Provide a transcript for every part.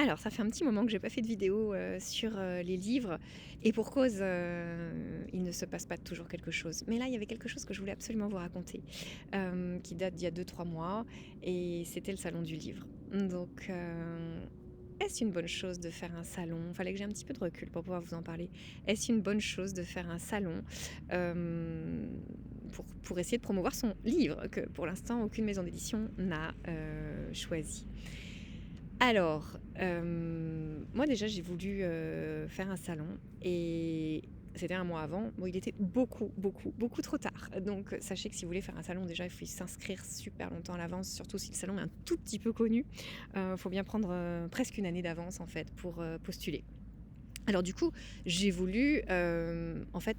Alors, ça fait un petit moment que j'ai pas fait de vidéo, sur, les livres et pour cause, il ne se passe pas toujours quelque chose. Mais là, il y avait quelque chose que je voulais absolument vous raconter, qui date d'il y a 2-3 mois et c'était le salon du livre. Donc, est-ce une bonne chose de faire un salon? Fallait que j'ai un petit peu de recul pour pouvoir vous en parler. Est-ce une bonne chose de faire un salon, pour essayer de promouvoir son livre que, pour l'instant, aucune maison d'édition n'a, choisi? Alors, moi déjà j'ai voulu, faire un salon et c'était un mois avant. Bon, il était beaucoup, beaucoup, beaucoup trop tard. Donc, sachez que si vous voulez faire un salon, déjà il faut s'inscrire super longtemps à l'avance, surtout si le salon est un tout petit peu connu. Faut bien prendre, presque une année d'avance en fait pour, postuler. Alors du coup, j'ai voulu, en fait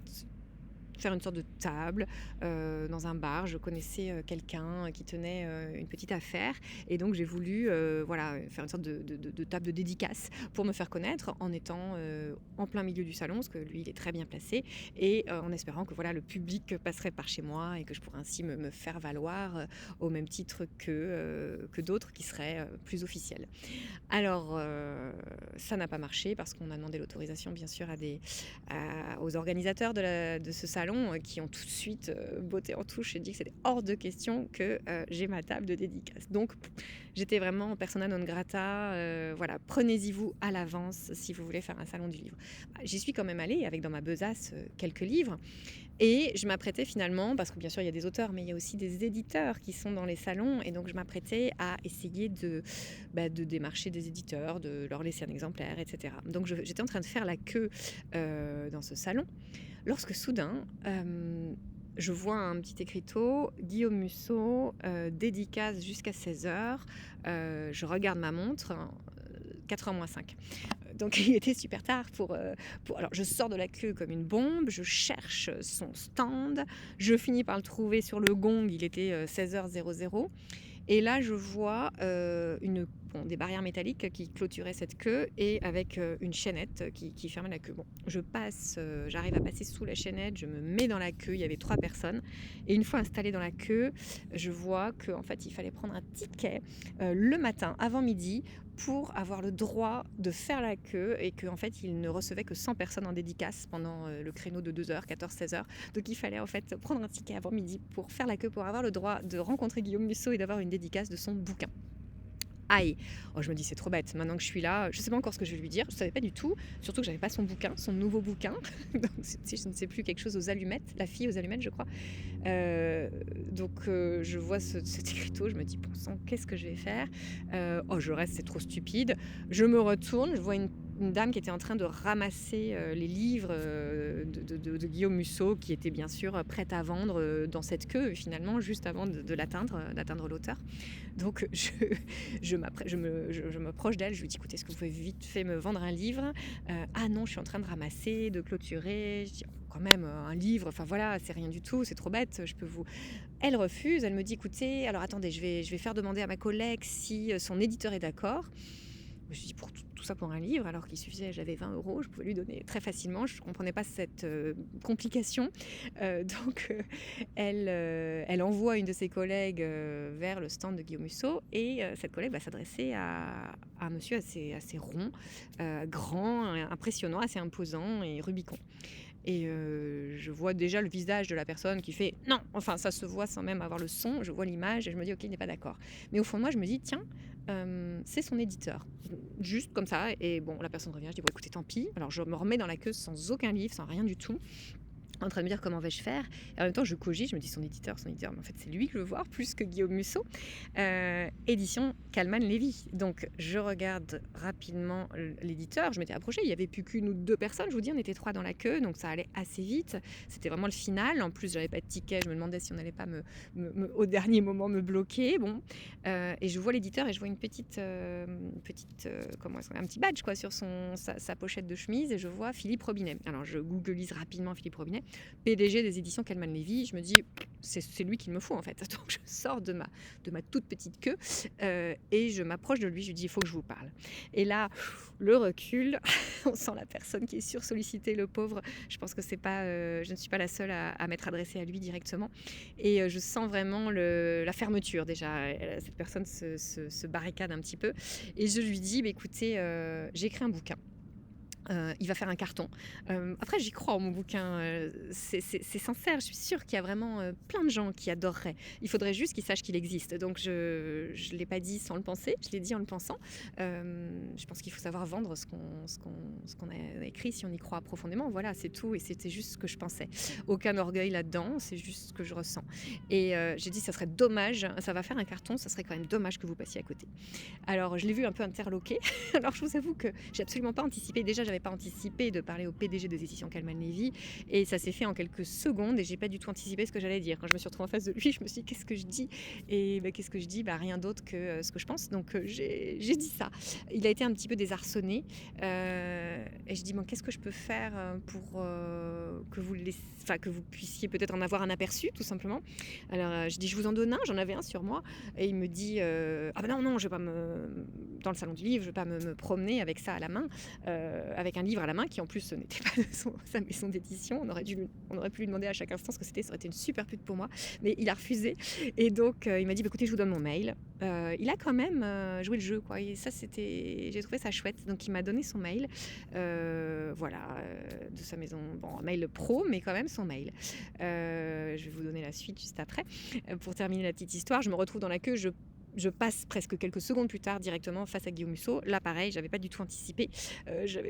faire une sorte de table, dans un bar. Je connaissais, quelqu'un qui tenait, une petite affaire et donc j'ai voulu, voilà, faire une sorte de table de dédicace pour me faire connaître en étant, en plein milieu du salon, parce que lui, il est très bien placé et en espérant que, voilà, le public passerait par chez moi et que je pourrais ainsi me faire valoir, au même titre que d'autres qui seraient, plus officiels. Alors, ça n'a pas marché parce qu'on a demandé l'autorisation bien sûr aux organisateurs de ce salon, qui ont tout de suite, botté en touche et dit que c'était hors de question que, j'aie ma table de dédicace. Donc j'étais vraiment persona non grata, voilà, prenez-y vous à l'avance si vous voulez faire un salon du livre. Bah, j'y suis quand même allée avec dans ma besace, quelques livres et je m'apprêtais finalement, parce que bien sûr il y a des auteurs, mais il y a aussi des éditeurs qui sont dans les salons et donc je m'apprêtais à essayer de démarcher des éditeurs, de leur laisser un exemplaire et cetera. Donc j'étais en train de faire la queue, dans ce salon, lorsque soudain, je vois un petit écriteau: «Guillaume Musso, dédicace jusqu'à 16h». Je regarde ma montre, 4h moins 5. Donc il était super tard alors je sors de la queue comme une bombe, je cherche son stand, je finis par le trouver sur le gong, il était, 16h00 et là je vois, des barrières métalliques qui clôturaient cette queue et avec, une chaînette qui fermait la queue. Bon, j'arrive à passer sous la chaînette, je me mets dans la queue, il y avait 3 personnes et une fois installée dans la queue, je vois qu'en fait il fallait prendre un ticket, le matin avant midi pour avoir le droit de faire la queue et qu'en fait il ne recevait que 100 personnes en dédicace pendant, le créneau de 2h, 14-16h. Donc il fallait en fait prendre un ticket avant midi pour faire la queue, pour avoir le droit de rencontrer Guillaume Musso et d'avoir une dédicace de son bouquin. Aïe! Oh, je me dis: «C'est trop bête, maintenant que je suis là, je sais pas encore ce que je vais lui dire». Je savais pas du tout, surtout que j'avais pas son bouquin, son nouveau bouquin. Donc c'est je ne sais plus, quelque chose aux allumettes, La fille aux allumettes, je crois. Heu, donc je vois cet écriteau, je me dis: «Bon sang, qu'est-ce que je vais faire?» Oh, je reste, c'est trop stupide. Je me retourne, je vois une dame qui était en train de ramasser, les livres, de Guillaume Musso qui était bien sûr, prête à vendre, dans cette queue, finalement, juste avant de d'atteindre l'auteur. Donc je m'approche d'elle, je lui dis: «Écoutez, est-ce que vous pouvez vite fait me vendre un livre?» «Ah non, je suis en train de ramasser, de clôturer». Je dis: «Oh, quand même, un livre, enfin voilà, c'est rien du tout, c'est trop bête, je peux vous». Elle refuse, elle me dit: «Écoutez, alors attendez, je vais faire demander à ma collègue si, son éditeur est d'accord». Je me suis dit: «Pour tout ça pour un livre?» alors qu'il suffisait, j'avais 20 €, je pouvais lui donner très facilement. Je ne comprenais pas cette, complication. Donc elle envoie une de ses collègues, vers le stand de Guillaume Musso et cette collègue va s'adresser à un monsieur assez rond, grand, impressionnant, assez imposant et Rubicon. Et je vois déjà le visage de la personne qui fait: «Non!» Enfin, ça se voit sans même avoir le son. Je vois l'image et je me dis: «OK, il n'est pas d'accord». Mais au fond de moi, je me dis: «Tiens, c'est son éditeur». Juste comme ça et bon, la personne revient, je dis: «Bon, écoutez, tant pis». Alors je me remets dans la queue sans aucun livre, sans rien du tout, en train de me dire: «Comment vais-je faire?» Et en même temps, je cogite, je me dis: son éditeur, mais en fait, c'est lui que je veux voir plus que Guillaume Musso». Édition Calman Lévy. Donc je regarde rapidement l'éditeur, je m'étais approchée, il y avait plus qu'1 ou 2 personnes, je vous dis, on était 3 dans la queue, donc ça allait assez vite. C'était vraiment le final. En plus, j'avais pas de ticket, je me demandais si on n'allait pas au dernier moment me bloquer. Bon, et je vois l'éditeur et je vois comment est-ce un petit badge quoi sur sa pochette de chemise et je vois Philippe Robinet. Alors je googlise rapidement Philippe Robinet PDG des éditions Calman Levy. Je me dis, c'est lui qu'il me faut en fait. Donc je sors de ma toute petite queue et je m'approche de lui, je lui dis, il faut que je vous parle. Et là, le recul, on sent la personne qui est sursollicitée, le pauvre. Je pense que je ne suis pas la seule à m'être adressée à lui directement. Et je sens vraiment la fermeture déjà. Cette personne se barricade un petit peu. Et je lui dis, écoutez, j'ai écrit un bouquin. Il va faire un carton. Après, j'y crois en mon bouquin. C'est sincère. Je suis sûre qu'il y a vraiment plein de gens qui adoreraient. Il faudrait juste qu'ils sachent qu'il existe. Donc, je ne l'ai pas dit sans le penser. Je l'ai dit en le pensant. Je pense qu'il faut savoir vendre ce qu'on a écrit si on y croit profondément. Voilà, c'est tout. Et c'était juste ce que je pensais. Aucun orgueil là-dedans. C'est juste ce que je ressens. Et j'ai dit, ça serait dommage. Ça va faire un carton. Ça serait quand même dommage que vous passiez à côté. Alors, je l'ai vu un peu interloqué. Alors, je vous avoue que j'ai absolument pas anticipé. Déjà, j'avais pas anticipé de parler au PDG des éditions Calman Levy et ça s'est fait en quelques secondes et j'ai pas du tout anticipé ce que j'allais dire. Quand je me suis retrouvée en face de lui, je me suis dit qu'est-ce que je dis et qu'est-ce que je dis, rien d'autre que ce que je pense. Donc j'ai dit ça. Il a été un petit peu désarçonné et je dis bon, qu'est-ce que je peux faire pour que vous puissiez peut-être en avoir un aperçu tout simplement. Alors je dis je vous en donne un, j'en avais un sur moi et il me dit ah ben non, je vais pas dans le salon du livre, je vais pas me promener avec ça à la main. Avec un livre à la main qui en plus n'était pas de sa maison d'édition. On aurait pu lui demander à chaque instant ce que c'était, ça aurait été une super pute pour moi, mais il a refusé. Et donc il m'a dit écoutez, je vous donne mon mail. Il a quand même joué le jeu, quoi. Et ça, j'ai trouvé ça chouette. Donc il m'a donné son mail, de sa maison, un mail pro, mais quand même son mail. Je vais vous donner la suite juste après. Pour terminer la petite histoire, je me retrouve dans la queue, je passe presque quelques secondes plus tard directement face à Guillaume Musso. Là, pareil, j'avais pas du tout anticipé. Je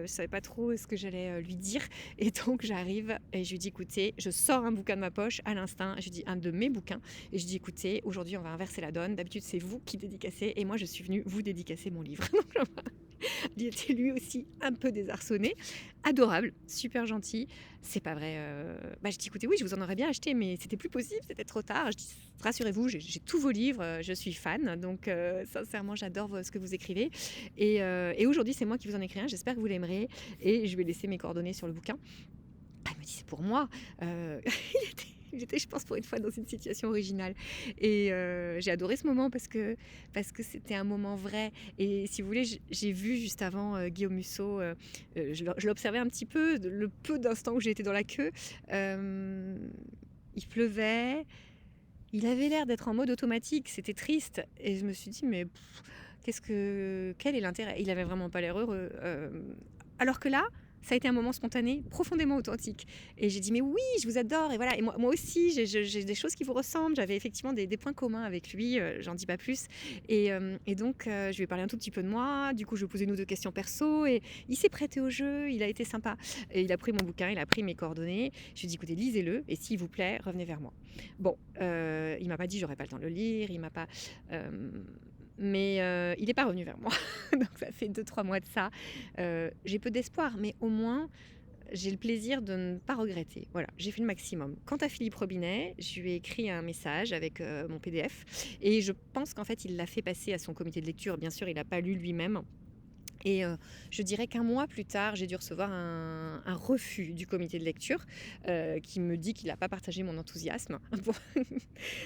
savais pas trop ce que j'allais lui dire. Et donc, j'arrive et je lui dis, écoutez, je sors un bouquin de ma poche à l'instinct. Je lui dis un de mes bouquins. Et je dis, écoutez, aujourd'hui, on va inverser la donne. D'habitude, c'est vous qui dédicacez. Et moi, je suis venue vous dédicacer mon livre. Il était lui aussi un peu désarçonné, adorable, super gentil. C'est pas vrai. Je dis écoutez, oui, je vous en aurais bien acheté, mais c'était plus possible, c'était trop tard. Je dis rassurez-vous, j'ai tous vos livres, je suis fan, donc sincèrement, j'adore ce que vous écrivez. Et aujourd'hui, c'est moi qui vous en écris un. J'espère que vous l'aimerez et je vais laisser mes coordonnées sur le bouquin. Elle me dit c'est pour moi. J'étais, je pense, pour une fois dans une situation originale. Et j'ai adoré ce moment parce que c'était un moment vrai. Et si vous voulez, j'ai vu juste avant Guillaume Musso, je l'observais un petit peu, le peu d'instants où j'ai été dans la queue. Il pleuvait, il avait l'air d'être en mode automatique, c'était triste. Et je me suis dit, mais quel est l'intérêt? Il avait vraiment pas l'air heureux. Alors que là, ça a été un moment spontané, profondément authentique. Et j'ai dit, mais oui, je vous adore. Et voilà. Et moi aussi, j'ai des choses qui vous ressemblent. J'avais effectivement des points communs avec lui. J'en dis pas plus. Et donc, je lui ai parlé un tout petit peu de moi. Du coup, je lui ai posé une ou deux questions perso. Et il s'est prêté au jeu. Il a été sympa. Et il a pris mon bouquin, il a pris mes coordonnées. Je lui ai dit, écoutez, lisez-le. Et s'il vous plaît, revenez vers moi. Bon, il m'a pas dit, j'aurais pas le temps de le lire. Il m'a pas... mais il n'est pas revenu vers moi. Donc ça fait 2-3 mois de ça. J'ai peu d'espoir, mais au moins j'ai le plaisir de ne pas regretter. Voilà, j'ai fait le maximum. Quant à Philippe Robinet, je lui ai écrit un message avec mon PDF et je pense qu'en fait il l'a fait passer à son comité de lecture. Bien sûr, il n'a pas lu lui-même. Et je dirais qu'un mois plus tard, j'ai dû recevoir un refus du comité de lecture qui me dit qu'il n'a pas partagé mon enthousiasme. Bon,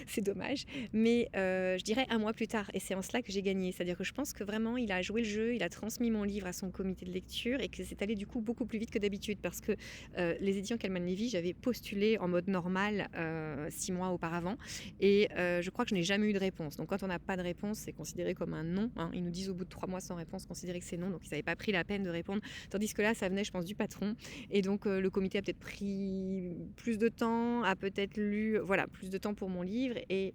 c'est dommage. Mais je dirais un mois plus tard. Et c'est en cela que j'ai gagné. C'est-à-dire que je pense que vraiment, il a joué le jeu, il a transmis mon livre à son comité de lecture et que c'est allé du coup beaucoup plus vite que d'habitude parce que les éditions Calman Levy, j'avais postulé en mode normal 6 mois auparavant. Et je crois que je n'ai jamais eu de réponse. Donc quand on n'a pas de réponse, c'est considéré comme un non. Hein. Ils nous disent au bout de 3 mois sans réponse, considérer que c'est non. Donc ils n'avaient pas pris la peine de répondre. Tandis que là, ça venait, je pense, du patron. Et donc le comité a peut-être pris plus de temps, a peut-être lu plus de temps pour mon livre. Et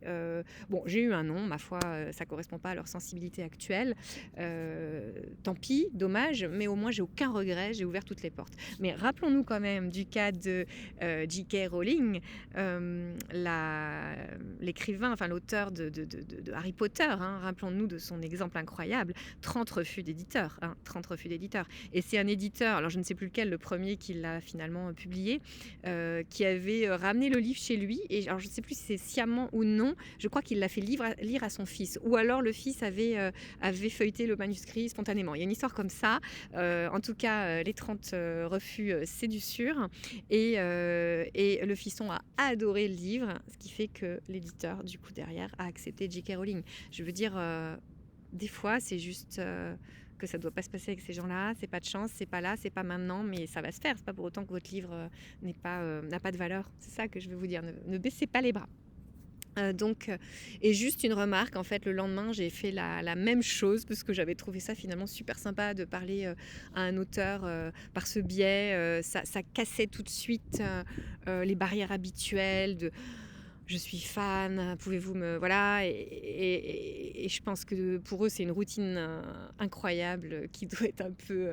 bon, j'ai eu un non. Ma foi, ça ne correspond pas à leur sensibilité actuelle. Tant pis, dommage. Mais au moins, j'ai aucun regret. J'ai ouvert toutes les portes. Mais rappelons-nous quand même du cas de J.K. Rowling, l'écrivain, enfin l'auteur de Harry Potter. Hein, rappelons-nous de son exemple incroyable. 30 refus d'éditeurs. hein, 30 refus d'éditeurs. Et c'est un éditeur, alors je ne sais plus lequel, le premier qui l'a finalement publié, qui avait ramené le livre chez lui. Et alors je ne sais plus si c'est sciemment ou non, je crois qu'il l'a fait lire à son fils. Ou alors le fils avait feuilleté le manuscrit spontanément. Il y a une histoire comme ça. En tout cas, les 30 refus, c'est du sûr. Et le fiston a adoré le livre, ce qui fait que l'éditeur, du coup, derrière, a accepté J.K. Rowling. Je veux dire, des fois, c'est juste que ça ne doit pas se passer avec ces gens-là. C'est pas de chance, c'est pas là, c'est pas maintenant, mais ça va se faire. C'est pas pour autant que votre livre n'a pas de valeur. C'est ça que je veux vous dire. Ne baissez pas les bras. Et juste une remarque, en fait, le lendemain, j'ai fait la même chose parce que j'avais trouvé ça finalement super sympa de parler à un auteur par ce biais. Ça cassait tout de suite les barrières habituelles de je suis fan, pouvez-vous me... Voilà, et je pense que pour eux, c'est une routine incroyable qui doit être un peu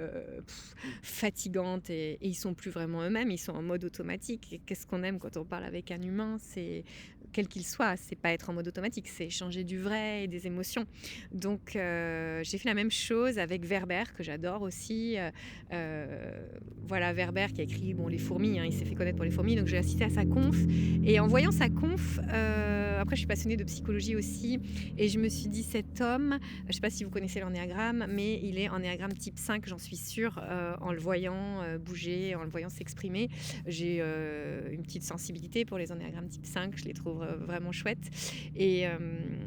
fatigante et ils sont plus vraiment eux-mêmes, ils sont en mode automatique. Et qu'est-ce qu'on aime quand on parle avec un humain, c'est quel qu'il soit, c'est pas être en mode automatique, c'est échanger du vrai et des émotions. Donc j'ai fait la même chose avec Werber, que j'adore aussi. Voilà, Werber qui a écrit Les Fourmis, hein, il s'est fait connaître pour Les Fourmis, donc j'ai assisté à sa conf. Et en voyant sa conf, après je suis passionnée de psychologie aussi, et je me suis dit, cet homme, je ne sais pas si vous connaissez l'ennéagramme, mais il est ennéagramme type 5, j'en suis sûre, en le voyant bouger, en le voyant s'exprimer. J'ai une petite sensibilité pour les ennéagrammes type 5, je les trouve vraiment chouettes, et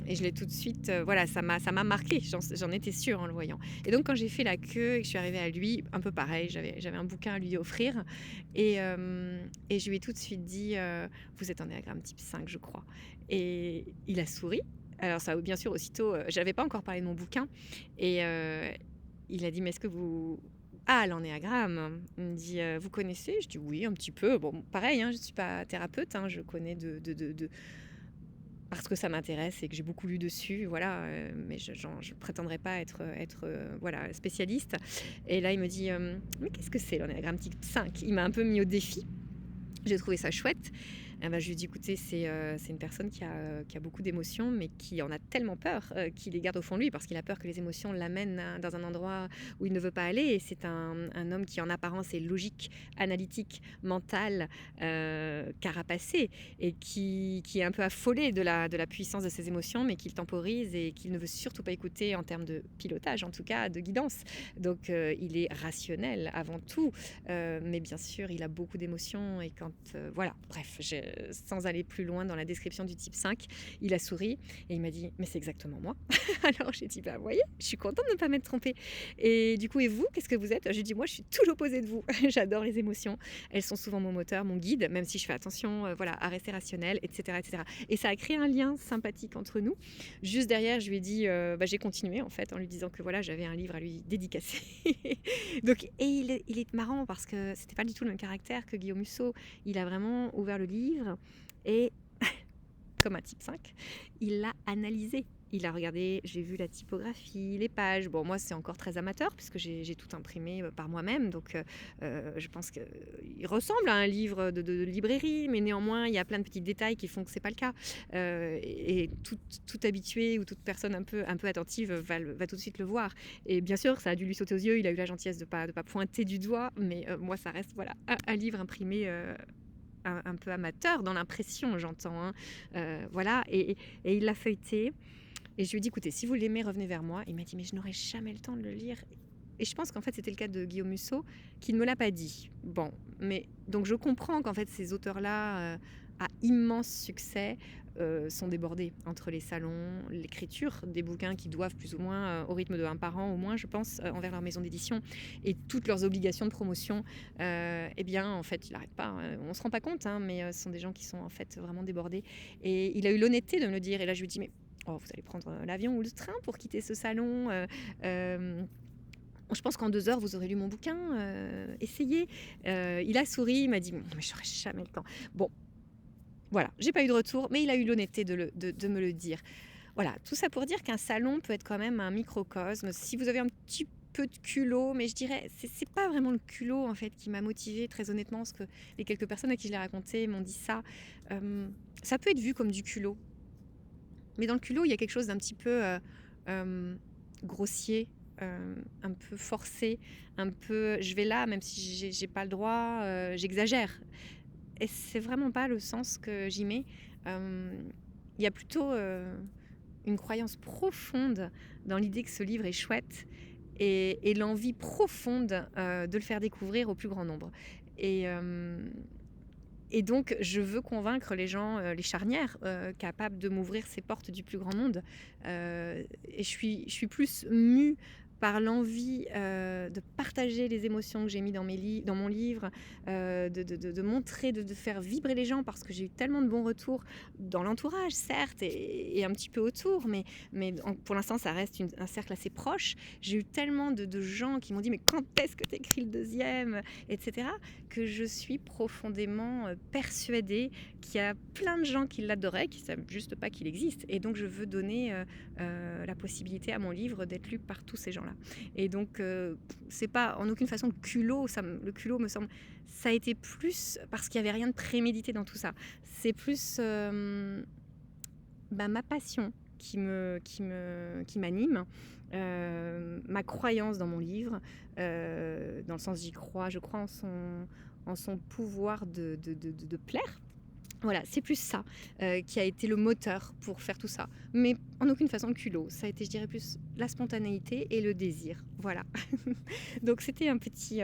je l'ai tout de suite, voilà, ça m'a marqué, j'en étais sûre en le voyant. Et donc quand j'ai fait la queue et que je suis arrivée à lui, un peu pareil, j'avais un bouquin à lui offrir, et je lui ai tout de suite dit, vous êtes ennéagramme type 5, je crois. Et il a souri. Alors ça, bien sûr, aussitôt, j'avais pas encore parlé de mon bouquin, et il a dit, mais est-ce que vous... Ah, l'ennéagramme. Il me dit, vous connaissez? Je dis oui, un petit peu. Bon, pareil, hein, je suis pas thérapeute, hein, je connais parce que ça m'intéresse et que j'ai beaucoup lu dessus, voilà, mais je prétendrai pas être voilà, spécialiste. Et là, il me dit, mais qu'est-ce que c'est l'ennéagramme type 5? Il m'a un peu mis au défi. J'ai trouvé ça chouette. Je lui ai dit, écoutez, c'est une personne qui a beaucoup d'émotions, mais qui en a tellement peur qu'il les garde au fond de lui, parce qu'il a peur que les émotions l'amènent dans un endroit où il ne veut pas aller. Et c'est un homme qui, en apparence, est logique, analytique, mental, carapacé, et qui est un peu affolé de la puissance de ses émotions, mais qu'il temporise et qu'il ne veut surtout pas écouter en termes de pilotage, en tout cas, de guidance. Donc, il est rationnel avant tout, mais bien sûr, il a beaucoup d'émotions. Et quand... voilà, bref, sans aller plus loin dans la description du type 5, il a souri et il m'a dit, mais c'est exactement moi. Alors j'ai dit, vous voyez, je suis contente de ne pas m'être trompée. Et du coup, et vous, qu'est-ce que vous êtes? J'ai dit, moi je suis tout l'opposé de vous. J'adore les émotions, elles sont souvent mon moteur, mon guide, même si je fais attention voilà, à rester rationnelle, etc., etc. Et ça a créé un lien sympathique entre nous. Juste derrière, je lui ai dit, j'ai continué en fait en lui disant que voilà, j'avais un livre à lui dédicacer. Donc, et il est marrant parce que c'était pas du tout le même caractère que Guillaume Musso. Il a vraiment ouvert le livre et, comme un type 5, il l'a analysé. Il a regardé, j'ai vu la typographie, les pages. Bon, moi, c'est encore très amateur puisque j'ai tout imprimé par moi-même. Donc, je pense qu'il ressemble à un livre de librairie, mais néanmoins, il y a plein de petits détails qui font que c'est pas le cas. Et tout habitué ou toute personne un peu attentive va tout de suite le voir. Et bien sûr, ça a dû lui sauter aux yeux. Il a eu la gentillesse de pas pointer du doigt, mais moi, ça reste voilà un livre imprimé. Un peu amateur dans l'impression, j'entends. Hein. Voilà, et il l'a feuilleté. Et je lui ai dit, écoutez, si vous l'aimez, revenez vers moi. Il m'a dit, mais je n'aurai jamais le temps de le lire. Et je pense qu'en fait, c'était le cas de Guillaume Musso, qui ne me l'a pas dit. Bon, mais donc je comprends qu'en fait, ces auteurs-là, à immense succès, sont débordés entre les salons, l'écriture des bouquins qui doivent plus ou moins, au rythme de un par an au moins, je pense, envers leur maison d'édition, et toutes leurs obligations de promotion, eh bien, en fait, il n'arrête pas. On ne se rend pas compte, hein, mais ce sont des gens qui sont en fait vraiment débordés. Et il a eu l'honnêteté de me le dire. Et là, je lui dis, mais vous allez prendre l'avion ou le train pour quitter ce salon. Je pense qu'en 2 heures, vous aurez lu mon bouquin. Essayez. Il a souri, il m'a dit, mais j'aurai jamais le temps. Bon, voilà, j'ai pas eu de retour, mais il a eu l'honnêteté de me le dire. Voilà, tout ça pour dire qu'un salon peut être quand même un microcosme. Si vous avez un petit peu de culot, mais je dirais, c'est pas vraiment le culot en fait qui m'a motivée, très honnêtement, parce que les quelques personnes à qui je l'ai raconté m'ont dit ça. Ça peut être vu comme du culot. Mais dans le culot, il y a quelque chose d'un petit peu grossier, un peu forcée, un peu je vais là même si j'ai pas le droit, j'exagère et c'est vraiment pas le sens que j'y mets. Il y a plutôt, une croyance profonde dans l'idée que ce livre est chouette et l'envie profonde, de le faire découvrir au plus grand nombre et hem et donc je veux convaincre les gens, les charnières, capables de m'ouvrir ces portes du plus grand monde, et je suis plus mue par l'envie, de partager les émotions que j'ai mis dans mon livre, de montrer, de faire vibrer les gens parce que j'ai eu tellement de bons retours dans l'entourage certes et un petit peu autour, mais pour l'instant ça reste un cercle assez proche. J'ai eu tellement de gens qui m'ont dit: «Mais quand est-ce que tu écris le deuxième ?» et cetera, que je suis profondément persuadée qu'il y a plein de gens qui l'adoraient, qui ne savent juste pas qu'il existe. Et donc je veux donner la possibilité à mon livre d'être lu par tous ces gens-là. Et donc c'est pas en aucune façon le culot, le culot me semble, ça a été plus parce qu'il n'y avait rien de prémédité dans tout ça. C'est plus ma passion qui m'anime, ma croyance dans mon livre, dans le sens je crois en son pouvoir de plaire. Voilà, c'est plus ça qui a été le moteur pour faire tout ça. Mais en aucune façon le culot. Ça a été, je dirais, plus la spontanéité et le désir. Voilà. Donc c'était un petit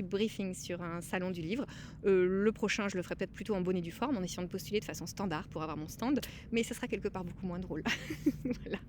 briefing sur un salon du livre. Le prochain, je le ferai peut-être plutôt en bonne et due forme, en essayant de postuler de façon standard pour avoir mon stand. Mais ça sera quelque part beaucoup moins drôle. Voilà.